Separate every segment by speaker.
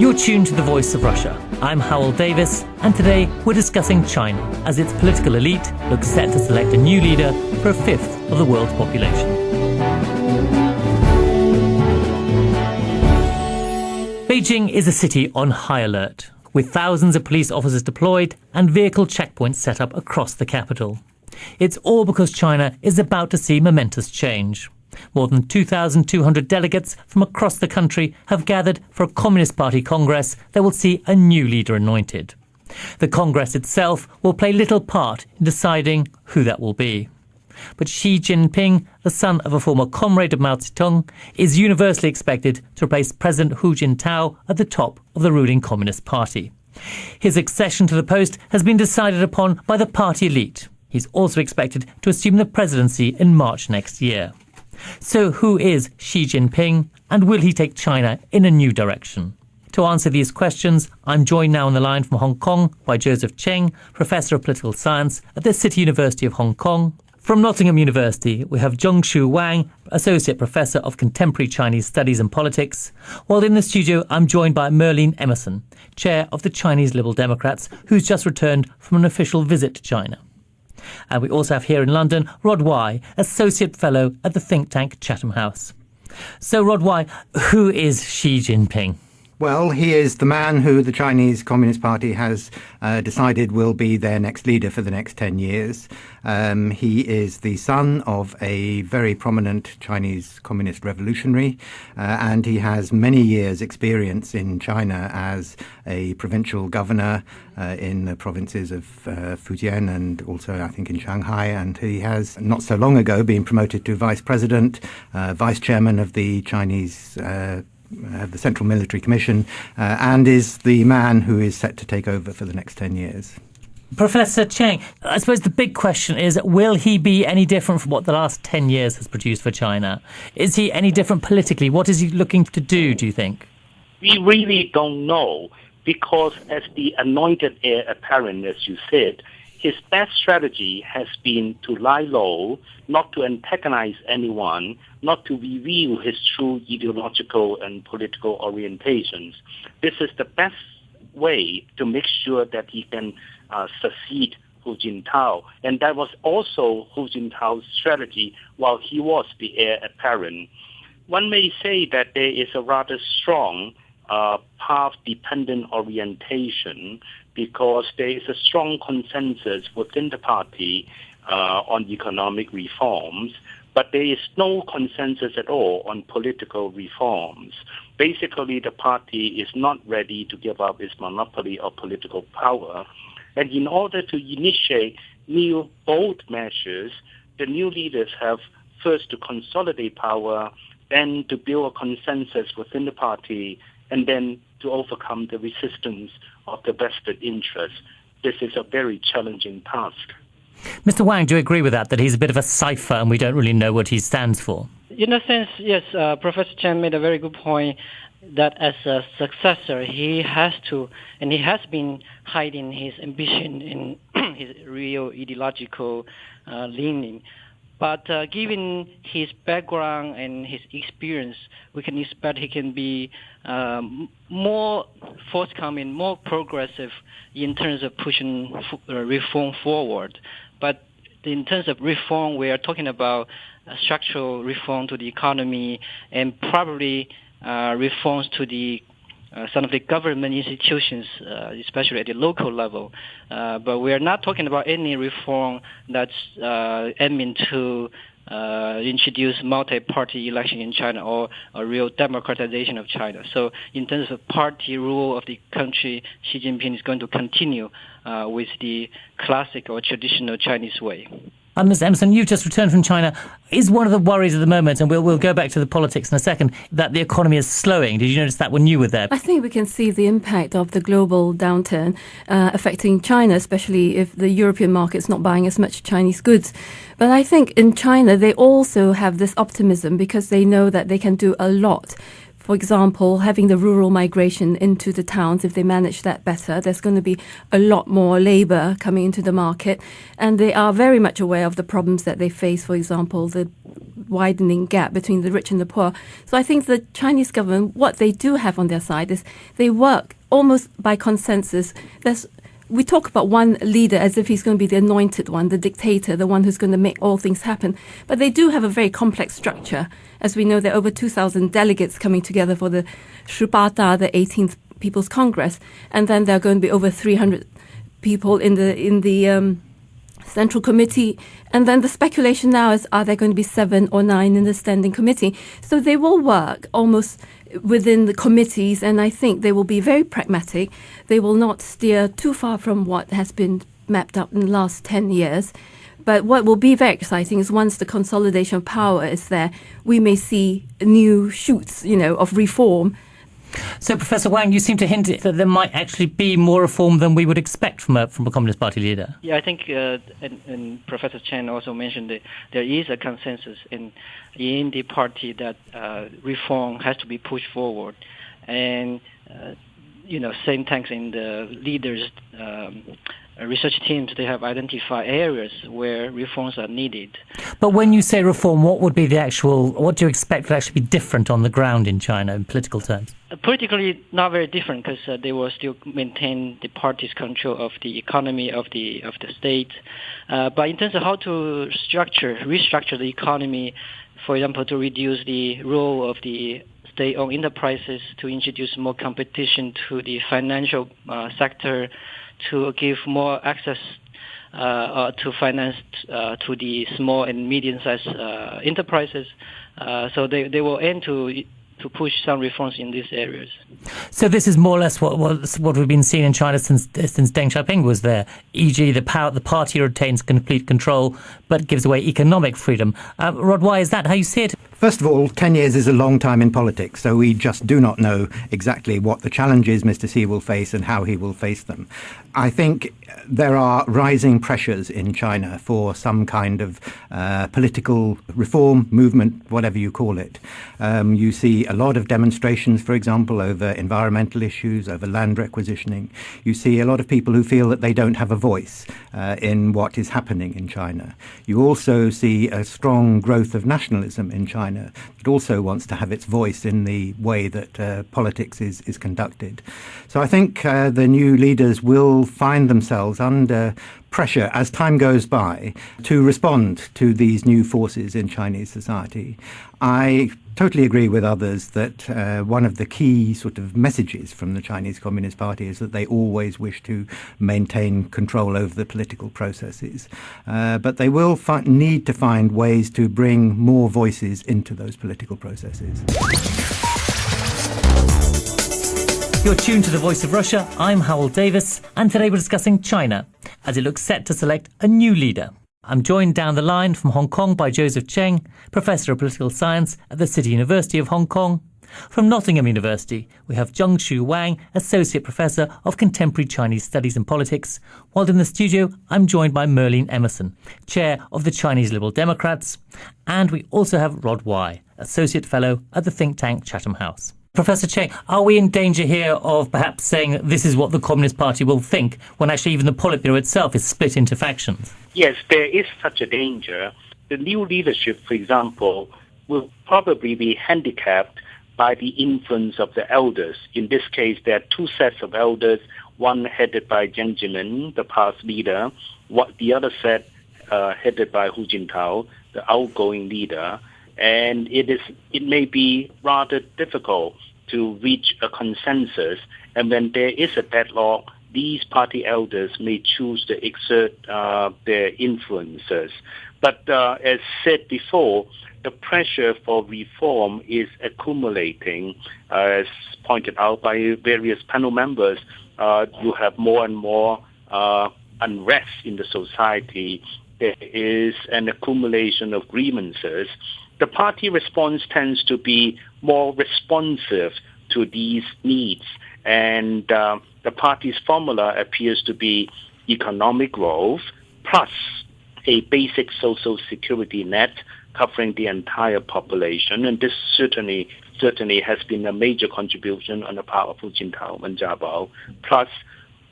Speaker 1: You're tuned to The Voice of Russia. I'm Hywel Davies, and today we're discussing China as its political elite looks set to select a new leader for a fifth of the world's population. Beijing is a city on high alert, with thousands of police officers deployed and vehicle checkpoints set up across the capital. It's all because China is about to see momentous change. More than 2,200 delegates from across the country have gathered for a Communist Party Congress that will see a new leader anointed. The Congress itself will play little part in deciding who that will be. But Xi Jinping, the son of a former comrade of Mao Tse-tung, is universally expected to replace President Hu Jintao at the top of the ruling Communist Party. His accession to the post has been decided upon by the party elite. He's also expected to assume the presidency in March next year. So who is Xi Jinping, and will he take China in a new direction? To answer these questions, I'm joined now on the line from Hong Kong by Joseph Cheng, Professor of Political Science at the City University of Hong Kong. From Nottingham University, we have Zhengxu Wang, Associate Professor of Contemporary Chinese Studies and Politics, while in the studio I'm joined by Merlene Emerson, Chair of the Chinese Liberal Democrats, who's just returned from an official visit to China. And we also have here in London Rod Wai, Associate Fellow at the think tank Chatham House. So Rod Wai, who is Xi Jinping?
Speaker 2: Well, he is the man who the Chinese Communist Party has decided will be their next leader for the next 10 years. He is the son of a very prominent Chinese communist revolutionary, and he has many years' experience in China as a provincial governor in the provinces of Fujian and also, I think, in Shanghai. And he has, not so long ago, been promoted to vice president, vice chairman of the Chinese the Central Military Commission, and is the man who is set to take over for the next 10 years.
Speaker 1: Professor Cheng, I suppose the big question is, will he be any different from what the last 10 years has produced for China? Is he any different politically? What is he looking to do you think?
Speaker 3: We really don't know, because as the anointed heir apparent, as you said, his best strategy has been to lie low, not to antagonize anyone, not to reveal his true ideological and political orientations. This is the best way to make sure that he can succeed Hu Jintao. And that was also Hu Jintao's strategy while he was the heir apparent. One may say that there is a rather strong path-dependent orientation, because there is a strong consensus within the party on economic reforms, but there is no consensus at all on political reforms. Basically, the party is not ready to give up its monopoly of political power. And in order to initiate new bold measures, the new leaders have first to consolidate power, then to build a consensus within the party, and then to overcome the resistance of the vested interests. This is a very challenging task.
Speaker 1: Mr. Wang, do you agree with that he's a bit of a cipher and we don't really know what he stands for?
Speaker 4: In a sense, yes. Professor Chen made a very good point that as a successor, he has to, and he has been hiding his ambition in his real ideological leaning. But given his background and his experience, we can expect he can be more forthcoming, more progressive in terms of pushing reform forward. But in terms of reform, we are talking about structural reform to the economy and probably reforms to the some of the government institutions, especially at the local level. But we are not talking about any reform that's aiming to introduce multi-party election in China or a real democratization of China. So in terms of party rule of the country, Xi Jinping is going to continue with the classic or traditional Chinese way.
Speaker 1: Mr. Emerson, you've just returned from China. Is one of the worries at the moment, and we'll go back to the politics in a second, that the economy is slowing? Did you notice that when you were there?
Speaker 5: I think we can see the impact of the global downturn affecting China, especially if the European market's not buying as much Chinese goods. But I think in China, they also have this optimism because they know that they can do a lot. For example, having the rural migration into the towns, if they manage that better, there's going to be a lot more labor coming into the market. And they are very much aware of the problems that they face. For example, the widening gap between the rich and the poor. So I think the Chinese government, what they do have on their side is they work almost by consensus. We talk about one leader as if he's going to be the anointed one, the dictator, the one who's going to make all things happen. But they do have a very complex structure. As we know, there are over 2,000 delegates coming together for the 18th, the 18th People's Congress. And then there are going to be over 300 people in the Central Committee. And then the speculation now is, are there going to be 7 or 9 in the Standing Committee? So they will work almost within the committees, and I think they will be very pragmatic. They will not steer too far from what has been mapped out in the last 10 years. But what will be very exciting is once the consolidation of power is there, we may see new shoots, of reform.
Speaker 1: So, Professor Wang, you seem to hint that there might actually be more reform than we would expect from a Communist Party leader.
Speaker 4: Yeah, I think, and Professor Cheng also mentioned that there is a consensus in the party that reform has to be pushed forward. And, same things in the leaders' research teams, they have identified areas where reforms are needed.
Speaker 1: But when you say reform, what do you expect would actually be different on the ground in China in political terms?
Speaker 4: Politically, not very different, because they will still maintain the party's control of the economy of the state. But in terms of how to restructure the economy, for example, to reduce the role of the state-owned enterprises, to introduce more competition to the financial sector, to give more access to finance to the small and medium-sized enterprises. So they will aim to push some reforms in these areas.
Speaker 1: So this is more or less what we've been seeing in China since Deng Xiaoping was there, e.g. the party retains complete control but gives away economic freedom. Rod, why is that? How you see it?
Speaker 2: First of all, 10 years is a long time in politics, so we just do not know exactly what the challenges Mr. Xi will face and how he will face them. I think there are rising pressures in China for some kind of political reform movement, whatever you call it. You see a lot of demonstrations, for example, over environmental issues, over land requisitioning. You see a lot of people who feel that they don't have a voice in what is happening in China. You also see a strong growth of nationalism in China that also wants to have its voice in the way that politics is conducted. So I think the new leaders will find themselves under pressure as time goes by to respond to these new forces in Chinese society. I totally agree with others that one of the key sort of messages from the Chinese Communist Party is that they always wish to maintain control over the political processes. But they will need to find ways to bring more voices into those political processes.
Speaker 1: You're tuned to The Voice of Russia. I'm Hywel Davies, and today we're discussing China as it looks set to select a new leader. I'm joined down the line from Hong Kong by Joseph Cheng, Professor of Political Science at the City University of Hong Kong. From Nottingham University, we have Zhengxu Wang, Associate Professor of Contemporary Chinese Studies and Politics. While in the studio, I'm joined by Merlene Emerson, Chair of the Chinese Liberal Democrats. And we also have Rod Wai, Associate Fellow at the think tank Chatham House. Professor Cheng, are we in danger here of perhaps saying this is what the Communist Party will think when actually even the Politburo itself is split into factions?
Speaker 3: Yes, there is such a danger. The new leadership, for example, will probably be handicapped by the influence of the elders. In this case, there are two sets of elders, one headed by Jiang Zemin, the past leader, the other set headed by Hu Jintao, the outgoing leader. And it may be rather difficult to reach a consensus. And when there is a deadlock, these party elders may choose to exert their influences. But as said before, the pressure for reform is accumulating. As pointed out by various panel members, you have more and more unrest in the society. There is an accumulation of grievances. The party response tends to be more responsive to these needs, and the party's formula appears to be economic growth plus a basic social security net covering the entire population, and this certainly has been a major contribution on the part of Hu Jintao and Jiabao, plus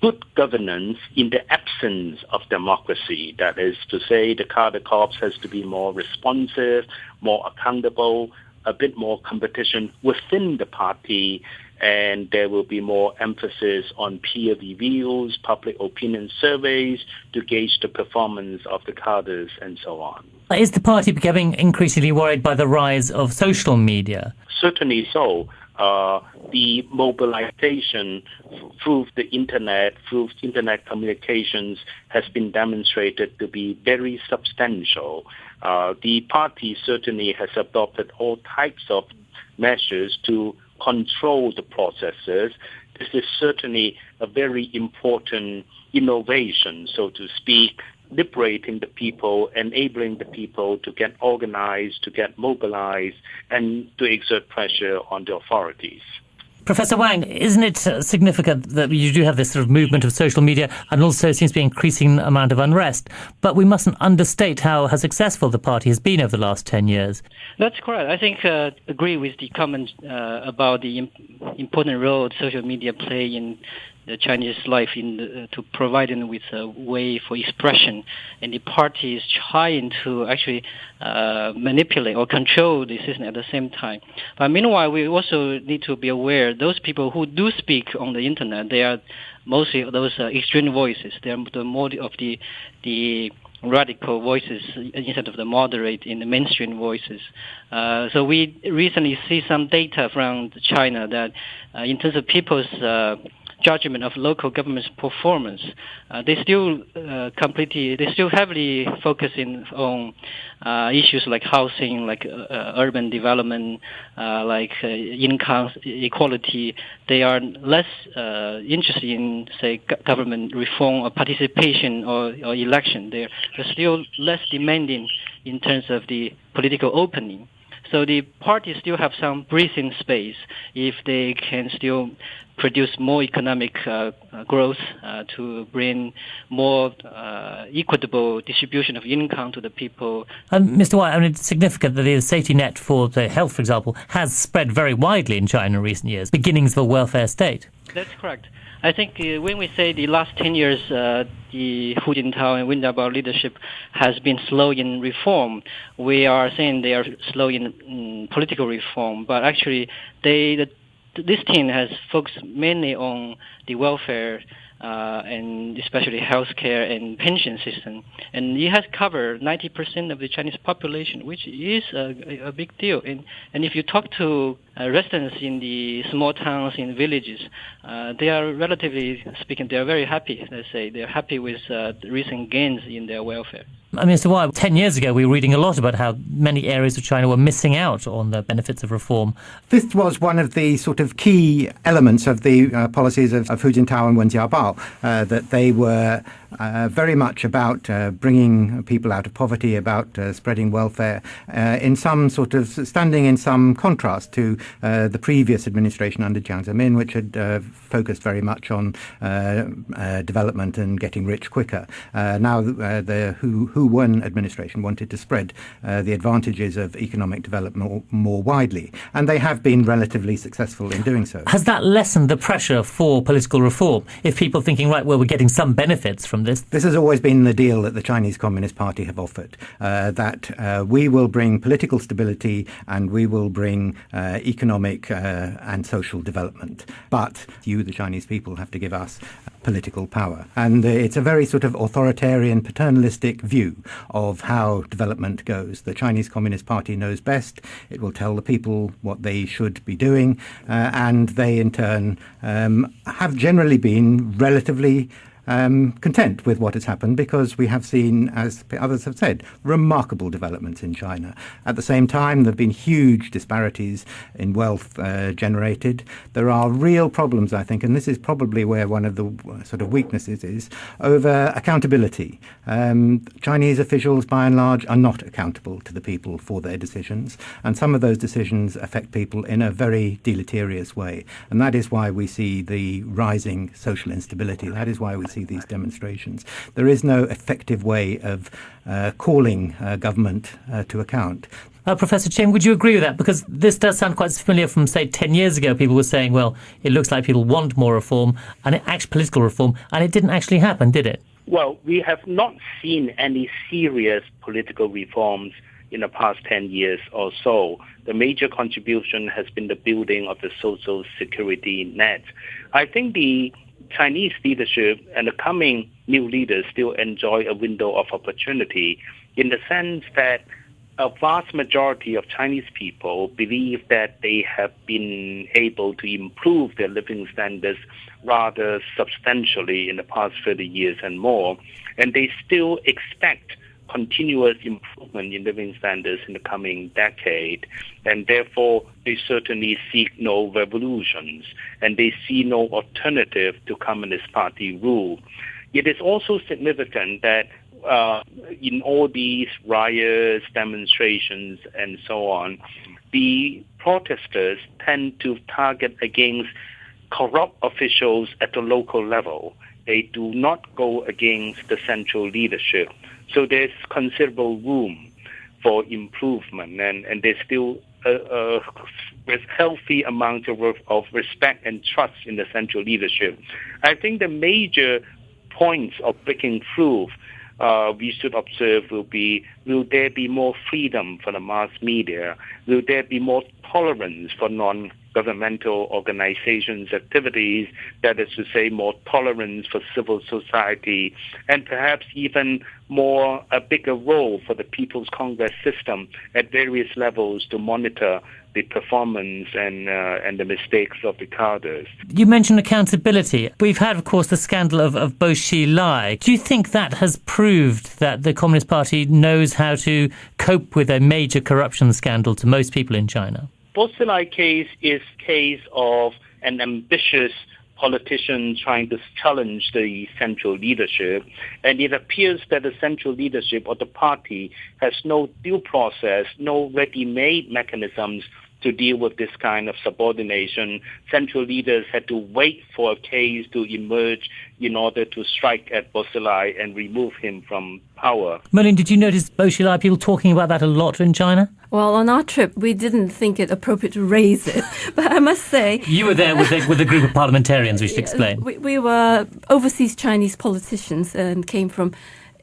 Speaker 3: good governance in the absence of democracy. That is to say, the cadre corps has to be more responsive, more accountable, a bit more competition within the party, and there will be more emphasis on peer reviews, public opinion surveys to gauge the performance of the cadres and so on.
Speaker 1: Is the party becoming increasingly worried by the rise of social media?
Speaker 3: Certainly so. The mobilization through the internet communications has been demonstrated to be very substantial. The party certainly has adopted all types of measures to control the processes. This is certainly a very important innovation, so to speak, liberating the people, enabling the people to get organized, to get mobilized, and to exert pressure on the authorities.
Speaker 1: Professor Wang, isn't it significant that you do have this sort of movement of social media and also seems to be an increasing amount of unrest? But we mustn't understate how successful the party has been over the last 10 years.
Speaker 4: That's correct. I think agree with the comment about the important role social media play in the Chinese life to provide them with a way for expression, and the party is trying to actually manipulate or control the system at the same time. But meanwhile, we also need to be aware those people who do speak on the internet, they are mostly those extreme voices. They are the more of the radical voices instead of the moderate in the mainstream voices. So we recently see some data from China that in terms of people's judgment of local government's performance, they still heavily focusing on issues like housing, like urban development, like income equality. They are less interested in, say, government reform or participation or election. They're still less demanding in terms of the political opening. So the party still have some breathing space if they can still produce more economic growth to bring more equitable distribution of income to the people.
Speaker 1: Mr. White, I mean, it's significant that the safety net for the health, for example, has spread very widely in China in recent years, beginnings of a welfare state.
Speaker 4: That's correct. I think when we say the last 10 years, the Hu Jintao and Wen Jiabao leadership has been slow in reform, we are saying they are slow in political reform. But actually, this team has focused mainly on the welfare and especially healthcare and pension system. And it has covered 90% of the Chinese population, which is a big deal. And if you talk to residents in the small towns, in villages, they are relatively speaking, they are very happy, let's say. They are happy with the recent gains in their welfare.
Speaker 1: I mean, Mr. White, 10 years ago we were reading a lot about how many areas of China were missing out on the benefits of reform.
Speaker 2: This was one of the sort of key elements of the policies of Hu Jintao and Wen Jiabao, that they were very much about bringing people out of poverty, about spreading welfare, in some sort of standing in some contrast to the previous administration under Jiang Zemin, which had focused very much on development and getting rich quicker. Now the Hu Wen administration wanted to spread the advantages of economic development more widely, and they have been relatively successful in doing so.
Speaker 1: Has that lessened the pressure for political reform? If people thinking, right, well, we're getting some benefits from this.
Speaker 2: This has always been the deal that the Chinese Communist Party have offered, that we will bring political stability and we will bring economic and social development. But you, the Chinese people, have to give us political power. And it's a very sort of authoritarian, paternalistic view of how development goes. The Chinese Communist Party knows best. It will tell the people what they should be doing, and they in turn have generally been relatively content with what has happened, because we have seen, as others have said, remarkable developments in China. At the same time, there have been huge disparities in wealth generated. There are real problems, I think, and this is probably where one of the sort of weaknesses is, over accountability. Chinese officials, by and large, are not accountable to the people for their decisions, and some of those decisions affect people in a very deleterious way. And that is why we see the rising social instability. That is why we see these demonstrations. There is no effective way of calling government to account.
Speaker 1: Professor Cheng, would you agree with that? Because this does sound quite familiar from, say, 10 years ago. People were saying, well, it looks like people want more reform, and political reform, and it didn't actually happen, did it?
Speaker 3: Well, we have not seen any serious political reforms in the past 10 years or so. The major contribution has been the building of the social security net. I think the Chinese leadership and the coming new leaders still enjoy a window of opportunity in the sense that a vast majority of Chinese people believe that they have been able to improve their living standards rather substantially in the past 30 years and more, and they still expect continuous improvement in living standards in the coming decade, and therefore they certainly seek no revolutions, and they see no alternative to Communist Party rule. It is also significant that in all these riots, demonstrations, and so on, the protesters tend to target against corrupt officials at the local level. They do not go against the central leadership. So there's considerable room for improvement, and there's still a healthy amount of respect and trust in the central leadership. I think the major points of breaking through we should observe will there be more freedom for the mass media? Will there be more tolerance for non-governmental organizations' activities? That is to say, more tolerance for civil society, and perhaps even a bigger role for the People's Congress system at various levels to monitor the performance and the mistakes of the cadres.
Speaker 1: You mentioned accountability. We've had, of course, the scandal of Bo Xilai. Do you think that has proved that the Communist Party knows how to cope with a major corruption scandal to most people in China?
Speaker 3: Bo Xilai case is case of an ambitious politician trying to challenge the central leadership, and it appears that the central leadership of the party has no due process, no ready-made mechanisms to deal with this kind of subordination. Central leaders had to wait for a case to emerge in order to strike at Bo Xilai and remove him from power.
Speaker 1: Merlene, did you notice Bo Xilai, people talking about that a lot in China?
Speaker 5: Well, on our trip, we didn't think it appropriate to raise it. But I must say...
Speaker 1: You were there with a group of parliamentarians, we should explain.
Speaker 5: We were overseas Chinese politicians and came from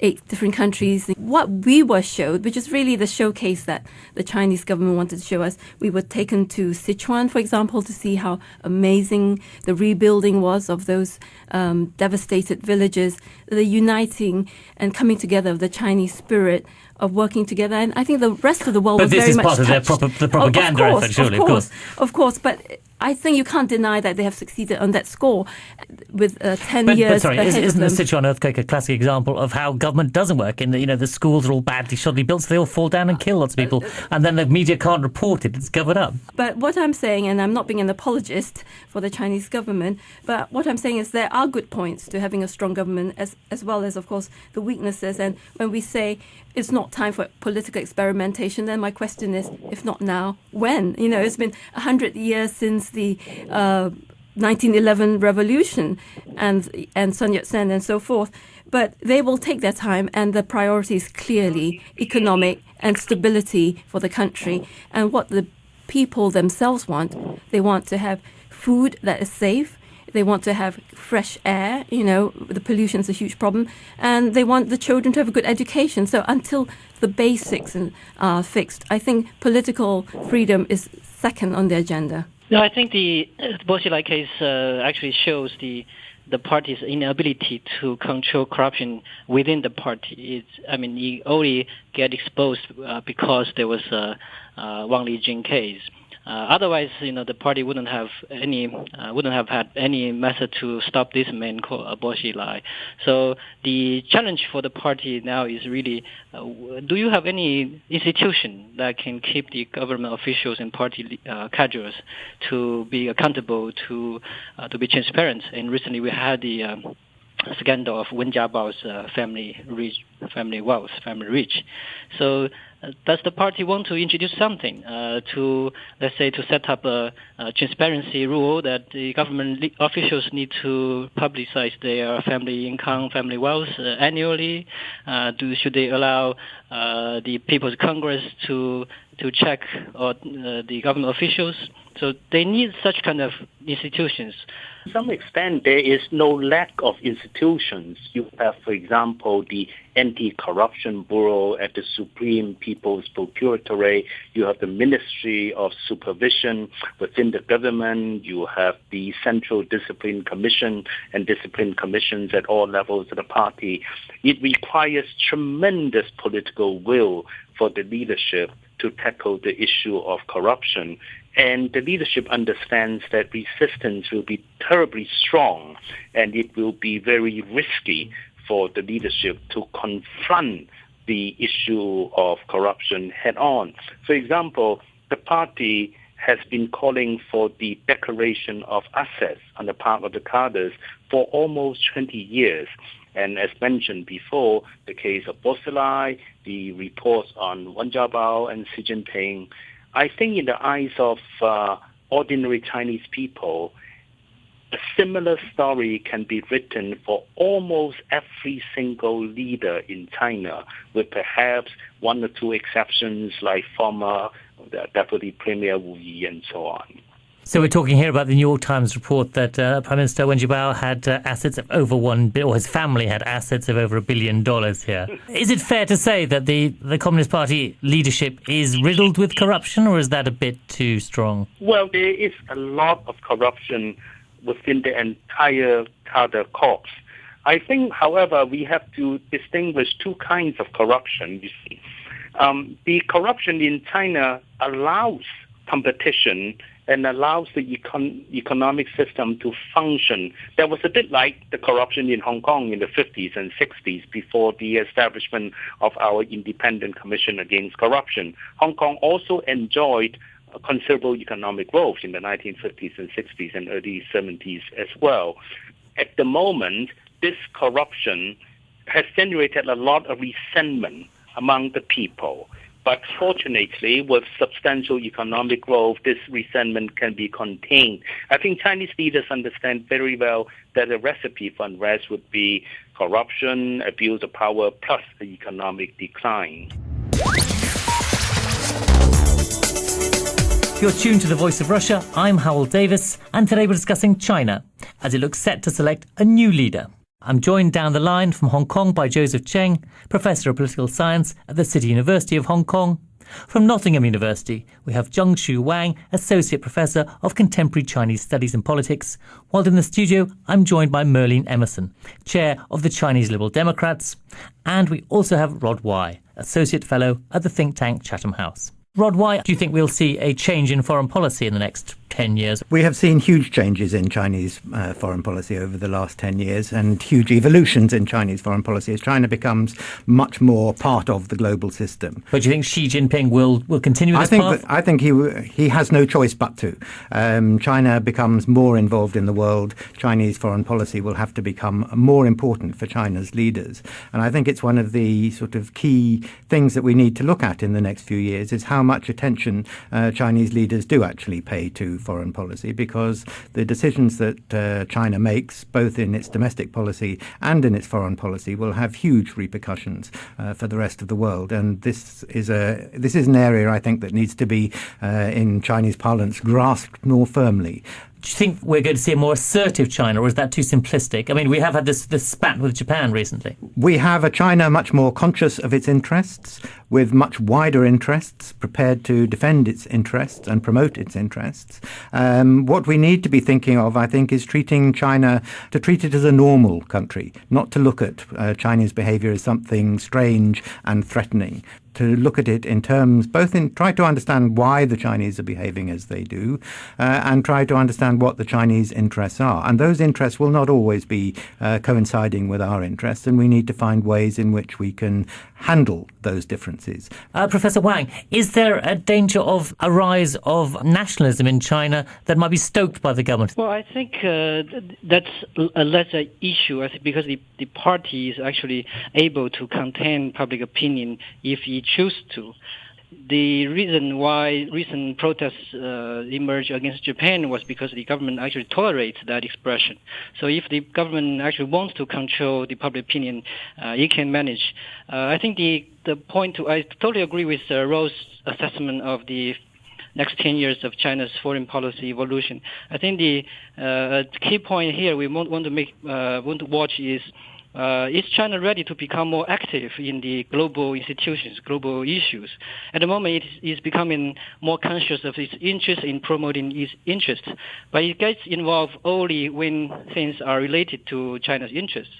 Speaker 5: 8 different countries. What we were showed, which is really the showcase that the Chinese government wanted to show us, we were taken to Sichuan, for example, to see how amazing the rebuilding was of those devastated villages, the uniting and coming together of the Chinese spirit of working together. And I think the rest of the world was very much touched.
Speaker 1: But this is part of the propaganda effort, surely, of course.
Speaker 5: Of course, but I think you can't deny that they have succeeded on that score with 10 years
Speaker 1: But sorry,
Speaker 5: ahead
Speaker 1: isn't the
Speaker 5: of them.
Speaker 1: Sichuan earthquake a classic example of how government doesn't work? In the schools are all badly, shoddily built, so they all fall down and kill lots of people, and then the media can't report it. It's covered up.
Speaker 5: But what I'm saying, and I'm not being an apologist for the Chinese government, but what I'm saying is there are good points to having a strong government as well as, of course, the weaknesses. And when we say it's not time for political experimentation, then my question is, if not now, when? It's been 100 years since the 1911 revolution and Sun Yat-sen and so forth. But they will take their time, and the priority is clearly economic and stability for the country. And what the people themselves want, they want to have food that is safe. They want to have fresh air, the pollution is a huge problem, and they want the children to have a good education. So until the basics are fixed, I think political freedom is second on the agenda.
Speaker 4: No, I think the Bo Xilai case actually shows the party's inability to control corruption within the party. You only get exposed because there was a Wang Lijing case. Otherwise, the party wouldn't have had any method to stop this man called Bo Xilai. So the challenge for the party now is really, do you have any institution that can keep the government officials and party cadres to be accountable, to be transparent? And recently we had the scandal of Wen Jiabao's family wealth, family rich. So does the party want to introduce something to set up a transparency rule that the government officials need to publicize their family income, family wealth annually? Should they allow the People's Congress to to check the government officials. So they need such kind of institutions.
Speaker 3: To some extent, there is no lack of institutions. You have, for example, the Anti-Corruption Bureau at the Supreme People's Procuratorate. You have the Ministry of Supervision within the government. You have the Central Discipline Commission and discipline commissions at all levels of the party. It requires tremendous political will for the leadership to tackle the issue of corruption. And the leadership understands that resistance will be terribly strong, and it will be very risky for the leadership to confront the issue of corruption head on. For example, the party has been calling for the declaration of assets on the part of the cadres for almost 20 years. And as mentioned before, the case of Bosilai, the reports on Wang and Xi Jinping, I think in the eyes of ordinary Chinese people, a similar story can be written for almost every single leader in China, with perhaps one or two exceptions like former Deputy Premier Wu Yi and so on.
Speaker 1: So we're talking here about the New York Times report that Prime Minister Wen Jiabao had assets of over or his family had assets of over $1 billion here. Is it fair to say that the Communist Party leadership is riddled with corruption, or is that a bit too strong?
Speaker 3: Well, there is a lot of corruption within the entire cadre corps. I think, however, we have to distinguish two kinds of corruption, you see. The corruption in China allows competition and allows the economic system to function. That was a bit like the corruption in Hong Kong in the 50s and 60s before the establishment of our Independent Commission Against Corruption. Hong Kong also enjoyed considerable economic growth in the 1950s and 60s and early 70s as well. At the moment, this corruption has generated a lot of resentment among the people. But fortunately, with substantial economic growth, this resentment can be contained. I think Chinese leaders understand very well that the recipe for unrest would be corruption, abuse of power, plus the economic decline.
Speaker 1: You're tuned to The Voice of Russia. I'm Hywel Davies, and today we're discussing China as it looks set to select a new leader. I'm joined down the line from Hong Kong by Joseph Cheng, Professor of Political Science at the City University of Hong Kong. From Nottingham University, we have Zhengxu Wang, Associate Professor of Contemporary Chinese Studies and Politics, while in the studio I'm joined by Merlene Emerson, Chair of the Chinese Liberal Democrats, and we also have Rod Wai, Associate Fellow at the think tank Chatham House. Rod, why do you think we'll see a change in foreign policy in the next 10 years?
Speaker 2: We have seen huge changes in Chinese foreign policy over the last 10 years and huge evolutions in Chinese foreign policy as China becomes much more part of the global system.
Speaker 1: But do you think Xi Jinping will continue this path?
Speaker 2: I think he has no choice but to. China becomes more involved in the world. Chinese foreign policy will have to become more important for China's leaders. And I think it's one of the sort of key things that we need to look at in the next few years is how much attention Chinese leaders do actually pay to foreign policy, because the decisions that China makes, both in its domestic policy and in its foreign policy, will have huge repercussions for the rest of the world. And this is an area, I think, that needs to be, in Chinese parlance, grasped more firmly.
Speaker 1: Do you think we're going to see a more assertive China, or is that too simplistic? I mean, we have had this spat with Japan recently.
Speaker 2: We have a China much more conscious of its interests, with much wider interests, prepared to defend its interests and promote its interests. What we need to be thinking of, I think, is treating China, to treat it as a normal country, not to look at Chinese behavior as something strange and threatening. To look at it in terms, try to understand why the Chinese are behaving as they do, and try to understand what the Chinese interests are. And those interests will not always be coinciding with our interests, and we need to find ways in which we can handle those differences.
Speaker 1: Professor Wang, is there a danger of a rise of nationalism in China that might be stoked by the government?
Speaker 4: Well, I think that's a lesser issue, I think, because the party is actually able to contain public opinion if it chooses to. the reason why recent protests emerged against Japan was because the government actually tolerates that expression. So if the government actually wants to control the public opinion, it can manage. I think the point I totally agree with Rose's assessment of the next 10 years of China's foreign policy evolution. I think the key point here we want to watch is China ready to become more active in the global institutions, global issues? At the moment, it is becoming more conscious of its interest in promoting its interests, but it gets involved only when things are related to China's interests.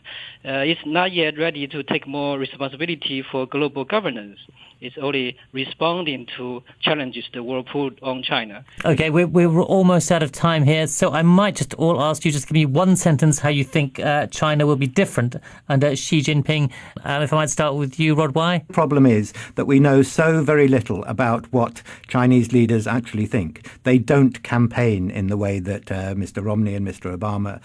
Speaker 4: It's not yet ready to take more responsibility for global governance. It's only responding to challenges the world put on China.
Speaker 1: Okay, we're almost out of time here, so I might just ask you just give me one sentence how you think China will be different under Xi Jinping. If I might start with you, Rod, why?
Speaker 2: The problem is that we know so very little about what Chinese leaders actually think. They don't campaign in the way that Mr. Romney and Mr. Obama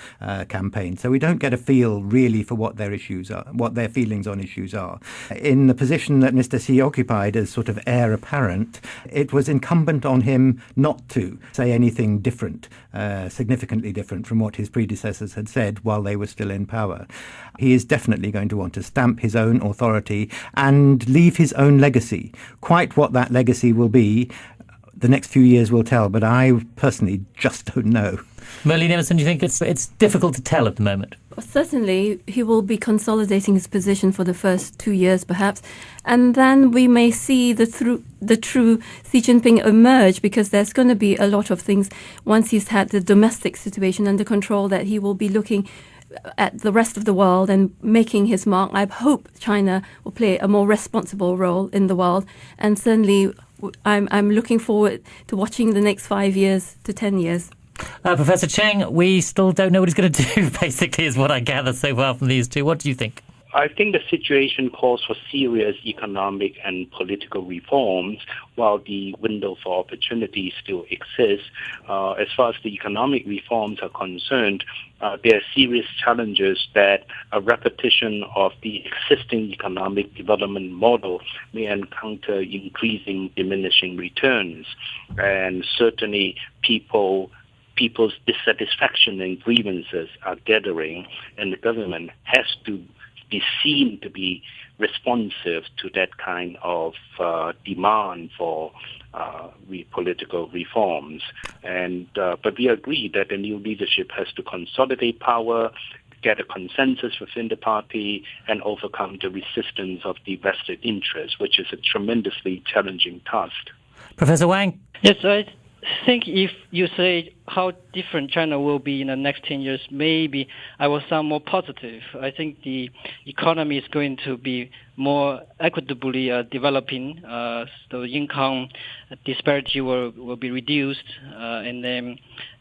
Speaker 2: campaign, so we don't get a feel really for what their issues are, what their feelings on issues are. In the position that Mr. Xi occupied as sort of heir apparent, it was incumbent on him not to say anything different, significantly different from what his predecessors had said while they were still in power. He is definitely going to want to stamp his own authority and leave his own legacy. Quite what that legacy will be, the next few years will tell, but I personally just don't know.
Speaker 1: Merlene, Emerson, do you think it's difficult to tell at the moment?
Speaker 5: Certainly, he will be consolidating his position for the first 2 years, perhaps, and then we may see the true Xi Jinping emerge, because there's going to be a lot of things once he's had the domestic situation under control that he will be looking at the rest of the world and making his mark. I hope China will play a more responsible role in the world, and certainly I'm looking forward to watching the next 5 years to 10 years.
Speaker 1: Professor Cheng, we still don't know what he's going to do, basically, is what I gather so far from these two. What do you think?
Speaker 3: I think the situation calls for serious economic and political reforms, while the window for opportunity still exists. As far as the economic reforms are concerned, there are serious challenges that a repetition of the existing economic development model may encounter increasing diminishing returns. And certainly people's dissatisfaction and grievances are gathering, and the government has to be seen to be responsive to that kind of demand for political reforms. But we agree that the new leadership has to consolidate power, get a consensus within the party, and overcome the resistance of the vested interests, which is a tremendously challenging task.
Speaker 1: Professor Wang?
Speaker 4: Yes, I think if you say how different China will be in the next 10 years, maybe I will sound more positive. I think the economy is going to be more equitably developing. So income disparity will be reduced, and then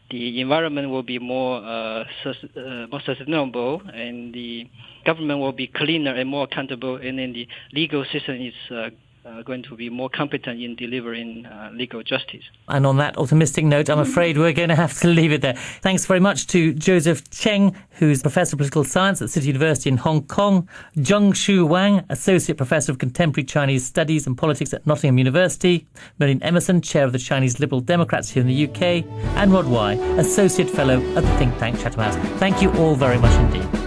Speaker 4: the environment will be more sustainable, and the government will be cleaner and more accountable, and then the legal system is going to be more competent in delivering legal justice.
Speaker 1: And on that optimistic note, I'm afraid we're going to have to leave it there. Thanks very much to Joseph Cheng, who's Professor of Political Science at City University in Hong Kong, Zhengxu Wang, Associate Professor of Contemporary Chinese Studies and Politics at Nottingham University, Merlene Emerson, Chair of the Chinese Liberal Democrats here in the UK, and Rod Wai, Associate Fellow at the think tank Chatham House. Thank you all very much indeed.